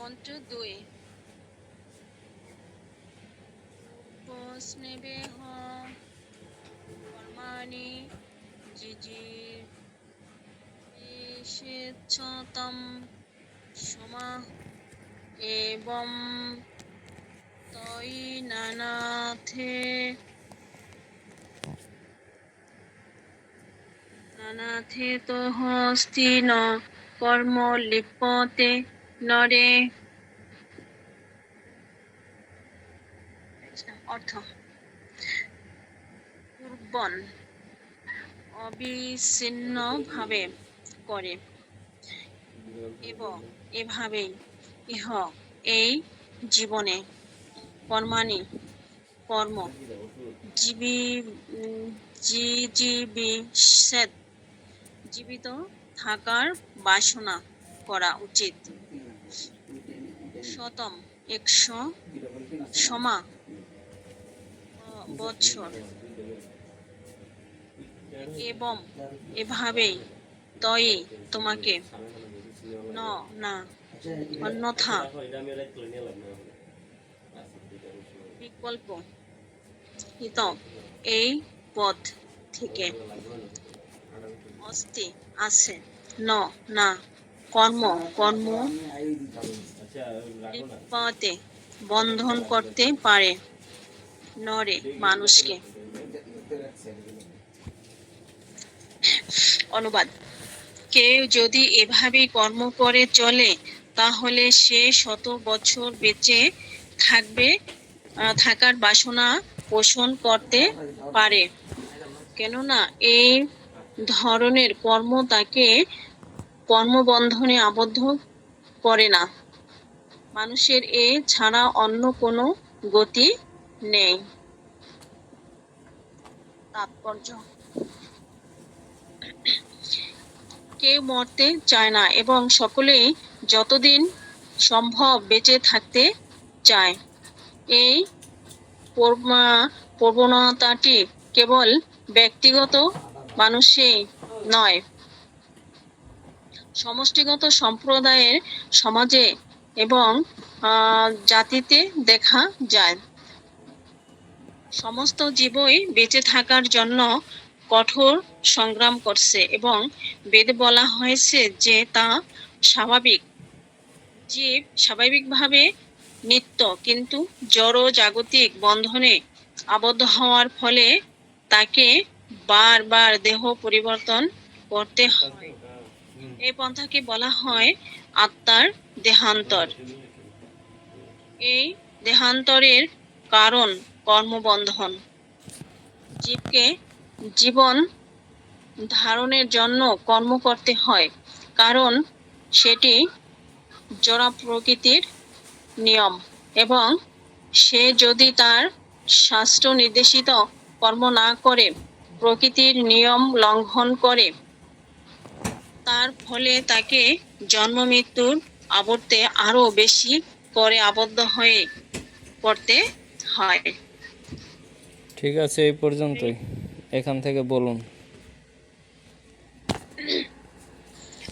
মন্ত্র 2 স্নেবেহ কর্মাণি জিজিবিষেচ্ছতম সমা এবং তৈ নানাথে তোহস্তি ন কর্ম লিপ্যতে নরে। অর্থ পূর্বন অবিচ্ছিন্ন ভাবে করে এবং এভাবেই ইহ এই জীবনে কর্মাণি কর্ম জীবিত থাকার বাসনা করা উচিত। শতম 100 সমা বৎসর এবং এভাবেই তয়ে তোমাকে না অন্যথা বিকল্প হিত এই পথ থেকে অস্তি আছে না কর্ম লিপ্যতে বন্ধন করতে পারে নরে মানুষকে। অনুবাদ: কেউ যদি এভাবে কর্ম করে চলে তাহলে সে 100 বছর বেঁচে থাকার বাসনা পোষণ করতে পারে, কেননা এই ধরনের কর্ম তাকে কর্মবন্ধনে আবদ্ধ করে না। মানুষের এ ছাড়া অন্য কোনো গতি নেই। তাৎপর্য: কেউ মরতে চায় না এবং সকলেই যতদিন সম্ভব বেঁচে থাকতে চায়। এই প্রবণতাটি কেবল ব্যক্তিগত মানুষেই নয়, সমষ্টিগত সম্প্রদায়ের, সমাজে এবং জাতিতে দেখা যায়। সমস্ত জীবই বেঁচে থাকার জন্য কঠোর সংগ্রাম করছে এবং বেদে বলা হয়েছে যে তা স্বাভাবিক। জীব স্বাভাবিকভাবে নিত্য, কিন্তু জড় জাগতিক বন্ধনে আবদ্ধ হওয়ার ফলে তাকে বারবার দেহ পরিবর্তন করতে হয়। এই পন্থাকে বলা হয় আত্মার দেহান্তর। এই দেহান্তরের কারণ কর্মবন্ধন। জীবকে জীবন ধারণের জন্য কর্ম করতে হয়, কারণ সেটি জড় প্রকৃতির নিয়ম এবং সে যদি তার শাস্ত্র নির্দেশিত কর্ম না করে প্রকৃতির নিয়ম লঙ্ঘন করে, তার ফলে তাকে জন্ম মৃত্যুর আবর্তে আরো বেশি করে আবদ্ধ হয়ে পড়তে হয়। ঠিক আছে, এই পর্যন্তই। এখান থেকে বলুন।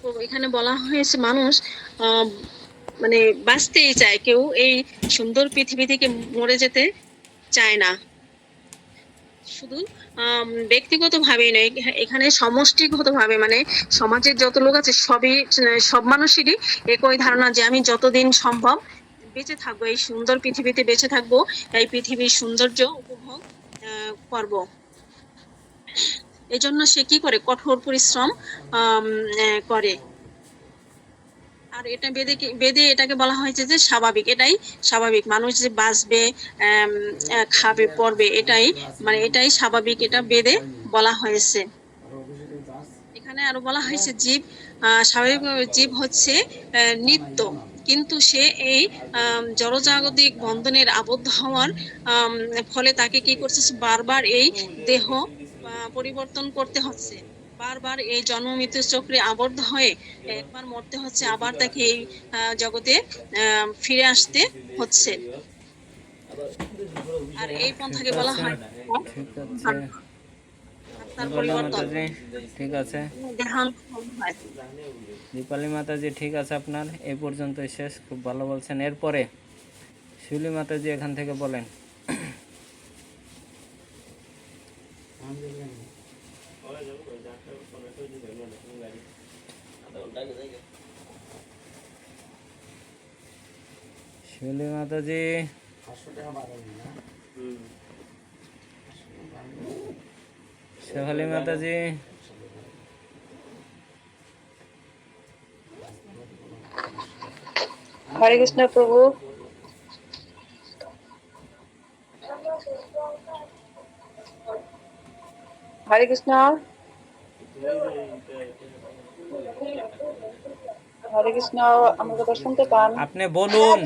তো এখানে বলা হয়েছে মানুষ মানে বাঁচতেই চায়, কেউ এই সুন্দর পৃথিবী থেকে মরে যেতে চায় না। শুধু ব্যক্তিগত ভাবেই নয়, এখানে সমষ্টিগত ভাবে, মানে সমাজের যত লোক আছে সব মানুষেরই একই ধারণা যে আমি যতদিন সম্ভব বেঁচে থাকবো, এই সুন্দর পৃথিবীতে বেঁচে থাকবো, এই পৃথিবীর সৌন্দর্য উপভোগ করব। এজন্য সে কি করে? কঠোর পরিশ্রম করে। আর এটা বেদে এটাকে বলা হয়েছে যে স্বাভাবিক, এটাই স্বাভাবিক। মানুষ যে বাঁচবে, খাবে, পড়বে, এটাই স্বাভাবিক, এটা বেদে বলা হয়েছে। এখানে আরো বলা হয়েছে স্বাভাবিকভাবে জীব হচ্ছে নিত্য, কিন্তু সে এই জড়জাগতিক বন্ধনের আবদ্ধ হওয়ার ফলে তাকে কি করছে? বারবার এই দেহ পরিবর্তন করতে হচ্ছে, বারবার এই জন্ম মৃত্যু চক্রে আবদ্ধ হয়ে একবার মরতে হচ্ছে, আবার তাকে এই জগতে ফিরে আসতে হচ্ছে। আর এই পন্থাকে বলা হয় তার দীপালি পরিবর্তন মাতাজি ঠিক আছে, দেহান্ত হয়। দীপালি মাতাজি ঠিক আছে, আপনার এই পর্যন্তই শেষ, খুব ভালো বলছেন। এরপরে শিউলি মাতাজি এখান থেকে বলেন। শিউলি মাতাজি, শেফালি মাতাজি, হরে কৃষ্ণ প্রভু। হরে কৃষ্ণ। হরে কৃষ্ণ। আমার কথা শুনতে পান? আপনি বলুন।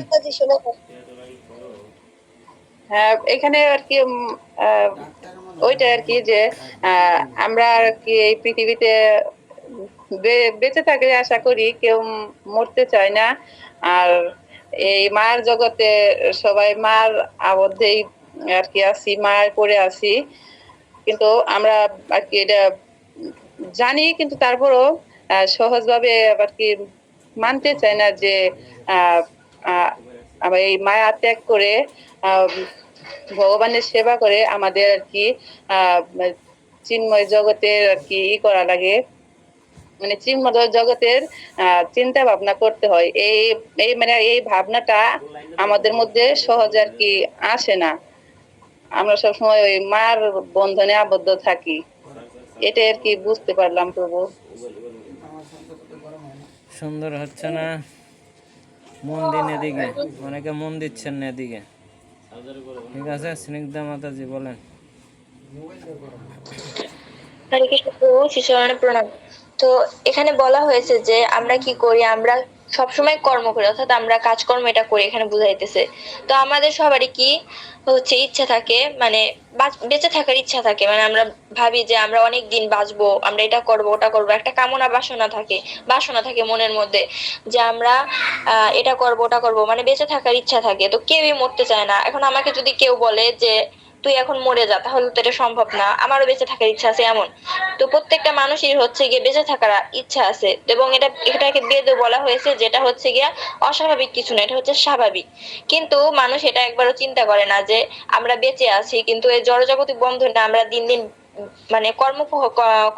হ্যাঁ, এখানে আর কি ওইটা আর কি যে আমরা আর কি এই পৃথিবীতে বেঁচে থাকতে আশা করি, কেউ মরতে চায় না। আর এই মায়ের জগতে সবাই মার আবদ্ধেই আর কি আছি, মায়ের পরে আছি। কিন্তু আমরা আর কি এটা জানি, কিন্তু তারপরও সহজভাবে আর কি মানতে চাই না যে আহ আহ, আবার এই মায়া ত্যাগ করে আহ ভগবানের সেবা করে আমাদের আর কি আহ চিন্ময় জগতের আর কি করা লাগে, মানে চিন্ময় জগতের চিন্তা ভাবনা করতে হয়। এই এই মানে এই ভাবনাটা আমাদের মধ্যে সহজে আর কি আসে না। আমরা সবসময় ওই মার বন্ধনে আবদ্ধ থাকি। এটা আর কি বুঝতে পারলাম প্রভু। সুন্দর হচ্ছে না, মন দিন এদিকে, অনেকে মন দিচ্ছেন না এদিকে। ঠিক আছে, স্নিগ্ধা মাতাজি বলেন। হরে কৃষ্ণ প্রভু, শিশুরণে প্রণাম। তো এখানে বলা হয়েছে যে আমরা কি করি, আমরা সবসময় কর্ম করি, অর্থাৎ আমরা কাজকর্ম এটা করি, এখানে বুঝাইতেছে। তো আমাদের সবারই কি হচ্ছে ইচ্ছা থাকে, মানে বেঁচে থাকার ইচ্ছা থাকে, মানে আমরা ভাবি যে আমরা অনেক দিন বাঁচবো, আমরা এটা করব ওটা করব, একটা কামনা বাসনা থাকে মনের মধ্যে, যে আমরা এটা করব ওটা করব, মানে বেঁচে থাকার ইচ্ছা থাকে। তো কেউই মরতে চায় না। এখন আমাকে যদি কেউ বলে যে তুই এখন মরে যা, তাহলে তো এটা সম্ভব না, আমারও বেঁচে থাকার ইচ্ছা আছে এমন। তো প্রত্যেকটা মানুষের হচ্ছে গিয়ে বেঁচে থাকার ইচ্ছা আছে, এবং এটাকে বেদে বলা হয়েছে যেটা হচ্ছে গিয়া অস্বাভাবিক কিছু না, এটা হচ্ছে স্বাভাবিক। কিন্তু মানুষ এটা একবারও চিন্তা করে না যে আমরা বেঁচে আছি, কিন্তু এই জড়জাগতিক বন্ধনে আমরা দিন দিন মানে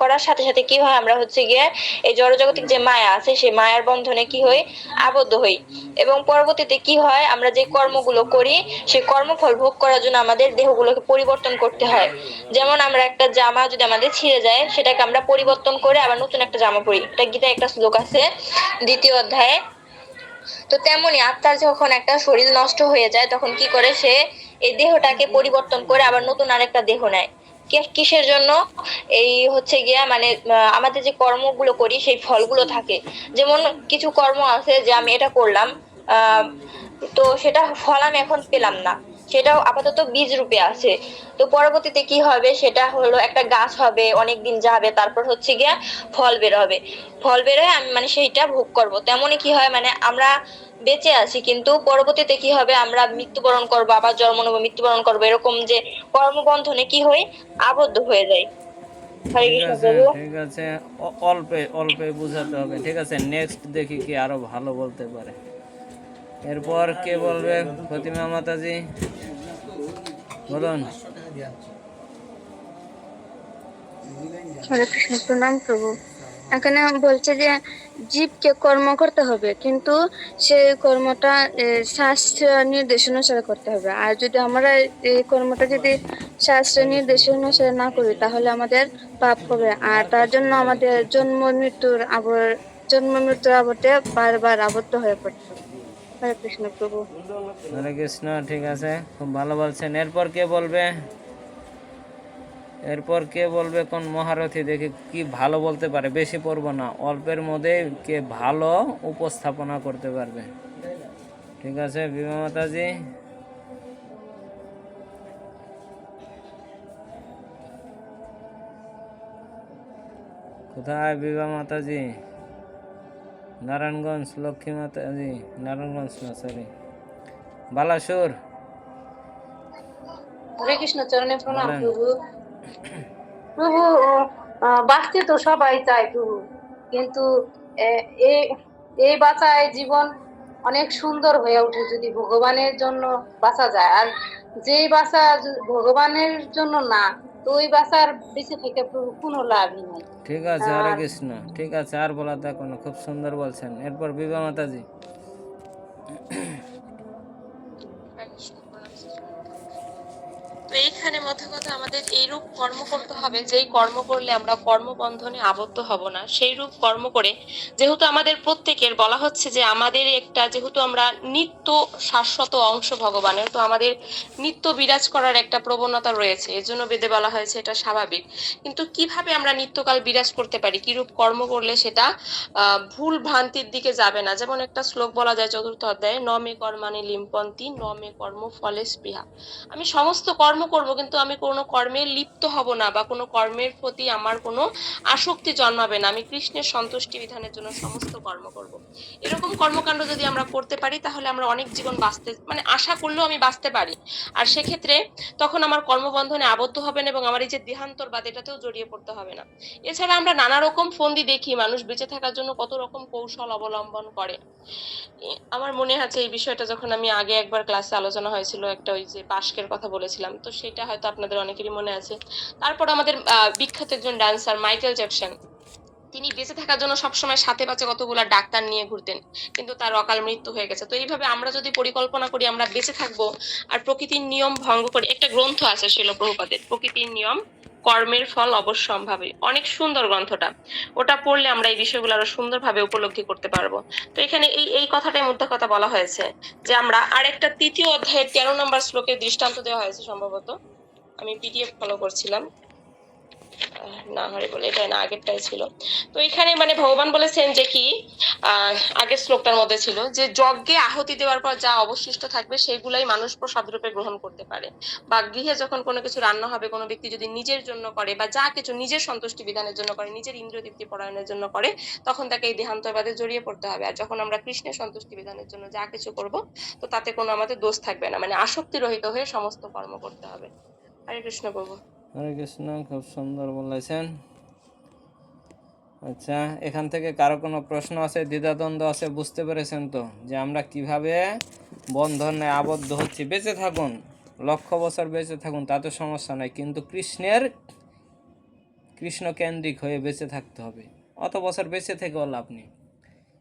করার সাথে সাথে কি হয়, আমরা হচ্ছে গিয়ে এই জড়জাগতিক যে মায়া আছে সেই মায়ার বন্ধনে কি হই, আবদ্ধ হই। এবং পরবর্তীতে কি হয়, আমরা যে কর্মগুলো করি সেই কর্মফল ভোগ করার জন্য আমাদের দেহগুলোকে পরিবর্তন করতে হয়। যেমন আমরা একটা জামা যদি আমাদের ছিঁড়ে যায়, সেটাকে আমরা পরিবর্তন করে আবার নতুন একটা জামা পরি, এটা গীতায় একটা শ্লোক আছে 2য় অধ্যায়ে। তো তেমনি আত্মার যখন একটা শরীর নষ্ট হয়ে যায়, তখন কি করে সে এই দেহটাকে পরিবর্তন করে আবার নতুন আরেকটা দেহ নেয়। কিসের জন্য? এই হচ্ছে গিয়া মানে আমাদের যে কর্মগুলো করি সেই ফলগুলো থাকে। যেমন কিছু কর্ম আছে যে আমি এটা করলাম, আহ তো সেটা ফল আমি এখন পেলাম না, সেটাও আপাতত বীজ রূপে আছে। তো পরবর্তীতে কি হবে, সেটা হলো একটা গাছ হবে, অনেকদিন যাবে, তারপর হচ্ছে গিয়া ফল বের হবে। ফল বের হয়ে আমি মানে সেইটা ভোগ করব। তেমনই কি হয়, মানে আমরা বেঁচে আছি, কিন্তু পরবর্তীতে কি হবে, আমরা মৃত্যুবরণ করবো, আবার জন্ম নেবো, মৃত্যুবরণ করবো, এরকম যে কর্মবন্ধনে কি হই, আবদ্ধ হয়ে যায়। হরে ঠিক কৃষ্ণ আছে, প্রভু। ঠিক আছে, অল্পে অল্পে বুঝাতে হবে। ঠিক আছে, নেক্সট দেখি কি আরো ভালো বলতে পারে। এরপর কে বলবে? প্রতিমা মাতাজি বলুন। হরে কৃষ্ণ, প্রণাম প্রভু। এখানে বলছে যে জীবকে কর্ম করতে হবে, কিন্তু সেই কর্মটা শাস্ত্র নির্দেশ অনুসারে করতে হবে। আর যদি আমরা এই কর্মটা যদি শাস্ত্র নির্দেশ অনুসারে না করি, তাহলে আমাদের পাপ হবে। আর তার জন্য আমাদের জন্ম মৃত্যুর আবর্তে বারবার আবদ্ধ হয়ে পড়তে হবে। হরে কৃষ্ণ প্রভু। হরে কৃষ্ণ, ঠিক আছে, খুব ভালো বলছেন। এরপর কে বলবে? এরপর কে বলবে? কোন মহারথী দেখি কি ভালো বলতে পারে, বেশি পড়ব না, অল্পের মধ্যে কে ভালো উপস্থাপনা করতে পারবে। ঠিক আছে, বিমা মাতাজি। কোথায় বিভা মাতাজি? নারায়ণগঞ্জ। লক্ষ্মী মাতাজি নারায়ণগঞ্জ না, সরি, বালাসুর। হরে কৃষ্ণ, চরণে প্রণাম বলেন। প্রভু। প্রভু, বাঁচতে তো সবাই চায় প্রভু, কিন্তু এ- এই এই বাঁচায় জীবন অনেক সুন্দর হয়ে ওঠে যদি ভগবানের জন্য বাঁচা যায়। আর যেই বাঁচা ভগবানের জন্য না, তো ওই বাঁচার বেঁচে থেকে প্রভু কোনো লাভই নাই। ঠিক আছে, হরে আর কৃষ্ণ। ঠিক আছে, আর বলা থাকুন, খুব সুন্দর বলছেন। এরপর বিভা মাতাজি। তো এইখানে মধ্যে কথা আমাদের এইরূপ কর্ম করতে হবে, যেই কর্ম করলে আমরা কর্মবন্ধনে আবদ্ধ হব না, সেই রূপ কর্ম করে, যেহেতু আমাদের প্রত্যেকের বলা হচ্ছে যে আমাদের একটা, যেহেতু আমরা নিত্য শাশ্বত অংশ ভগবানের, তো আমাদের নিত্য বিরাজ করার একটা প্রবণতা রয়েছে, এজন্য বেদে বলা হয়েছে এটা স্বাভাবিক। কিন্তু কিভাবে আমরা নিত্যকাল বিরাজ করতে পারি, কিরূপ কর্ম করলে সেটা ভুল ভ্রান্তির দিকে যাবে না। যেমন একটা শ্লোক বলা যায় চতুর্থ অধ্যায়ে, ন মে কর্মাণি লিম্পন্তি ন মে কর্ম ফলে স্পৃহা। আমি সমস্ত কর্ম করব, কিন্তু আমি কোনো কর্মে লিপ্ত হব না, বা কোনো কর্মের প্রতি আমার কোনো আসক্তি জন্মাবে না। আমি কৃষ্ণের সন্তুষ্টি বিধানের জন্য সমস্ত কর্ম করব। এরকম কর্মকাণ্ড যদি আমরা করতে পারি, তাহলে আমরা অনেক জীবন বাঁচতে, মানে আশা করলেও আমি বাঁচতে পারি। আর সেক্ষেত্রে তখন আমার কর্মবন্ধনে আবদ্ধ হবে না, এবং আমার এই যে দেহান্তরবাদ, এটাতেও জড়িয়ে পড়তে হবে না। এছাড়া আমরা নানা রকম ফন্দি দেখি, মানুষ বেঁচে থাকার জন্য কত রকম কৌশল অবলম্বন করে। আমার মনে আছে এই বিষয়টা যখন আমি আগে একবার ক্লাসে আলোচনা হয়েছিল, একটা ওই যে বাস্কের কথা বলেছিলাম, তো সেটা হয়তো আপনাদের অনেকেরই মনে আছে। তারপর আমাদের বিখ্যাত একজন ডান্সার মাইকেল জ্যাকসন, তিনি বেঁচে থাকার জন্য সবসময় সাথে পাচ্ছে কতগুলা ডাক্তার নিয়ে ঘুরতেন, কিন্তু তার অকাল মৃত্যু হয়ে গেছে। তো এইভাবে আমরা যদি পরিকল্পনা করি আমরা বেঁচে থাকবো, আর প্রকৃতির নিয়ম ভঙ্গ করি। একটা গ্রন্থ আছে শিল প্রভুপাদের, প্রকৃতির নিয়ম কর্মের ফল অবশ্যম্ভাবী, অনেক সুন্দর গ্রন্থটা। ওটা পড়লে আমরা এই বিষয়গুলো আরো সুন্দরভাবে উপলব্ধি করতে পারবো। তো এখানে এই এই কথাটাই মধ্যে কথা বলা হয়েছে, যে আমরা আরেকটা তৃতীয় অধ্যায়ের 13 নম্বর শ্লোকের দৃষ্টান্ত দেওয়া হয়েছে সম্ভবত, আমি পিডিএফ ফলো করছিলাম। না হরে বলে, এটা না, আগেরটাই ছিল। তো এখানে মানে ভগবান বলেছেন যে কি, আগের শ্লোকটার মধ্যে ছিল যে যজ্ঞে আহুতি দেওয়ার পর যা অবশিষ্ট থাকবে সেগুলাই মানুষ প্রসাদ রূপে গ্রহণ করতে পারে। বা গৃহে যখন কোনো কিছু রান্না হবে, কোনো ব্যক্তি যদি নিজের জন্য করে, বা যা কিছু নিজের সন্তুষ্টি বিধানের জন্য করে, নিজের ইন্দ্রিয় তৃপ্তি পরায়ণের জন্য করে, তখন তাকে এই দেহান্তরবাদে জড়িয়ে পড়তে হবে। আর যখন আমরা কৃষ্ণের সন্তুষ্টি বিধানের জন্য যা কিছু করব, তো তাতে কোনো আমাদের দোষ থাকবে না, মানে আসক্তি রহিত হয়ে সমস্ত কর্ম করতে হবে। হরে কৃষ্ণ প্রভু। হরে কৃষ্ণ, খুব সুন্দর বলেছেন। আচ্ছা, এখান থেকে কারো কোনো প্রশ্ন আছে, দ্বিধাদ্বন্দ্ব আছে, বুঝতে পেরেছেন তো যে আমরা কিভাবে বন্ধনে আবদ্ধ হচ্ছি? বেঁচে থাকুন, লক্ষ বছর বেঁচে থাকুন, তাতে সমস্যা নাই, কিন্তু কৃষ্ণ কেন্দ্রিক হয়ে বেঁচে থাকতে হবে। অত বছর বেঁচে থেকেও লাভ নেই,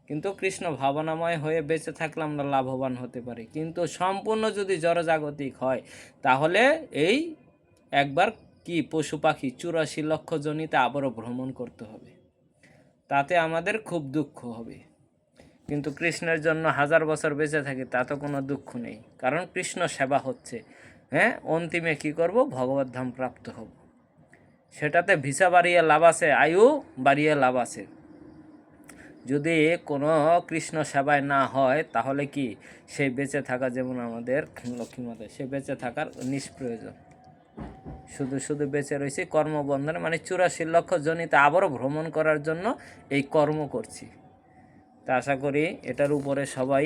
কিন্তু কৃষ্ণ ভাবনাময় হয়ে বেঁচে থাকলে আমরা লাভবান হতে পারি। কিন্তু সম্পূর্ণ যদি জড়জাগতিক হয়, তাহলে এই একবার কি পশু পাখি 84 লক্ষ জনিতে আবারও ভ্রমণ করতে হবে, তাতে আমাদের খুব দুঃখ হবে। কিন্তু কৃষ্ণের জন্য 1000 বছর বেঁচে থাকি, তাতে কোনো দুঃখ নেই, কারণ কৃষ্ণ সেবা হচ্ছে। হ্যাঁ, অন্তিমে কি করব? ভগবত ধাম প্রাপ্ত হব। সেটাতে ভিসা বাড়িয়ে লাভ আছে, আয়ু বাড়িয়ে লাভ আছে। যদি কোনো কৃষ্ণ সেবায় না হয়, তাহলে কি সেই বেঁচে থাকা, যেমন আমাদের লক্ষ্মীমাতা, সে বেঁচে থাকার নিষ্প্রয়োজন। শুধু শুধু বেঁচে রয়েছি কর্মবন্ধনে, মানে 84 লক্ষ জনিতে আবারও ভ্রমণ করার জন্য এই কর্ম করছি। তা আশা করি এটার উপরে সবাই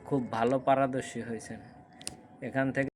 খুব ভালো পারদর্শী হয়েছেন। এখান থেকে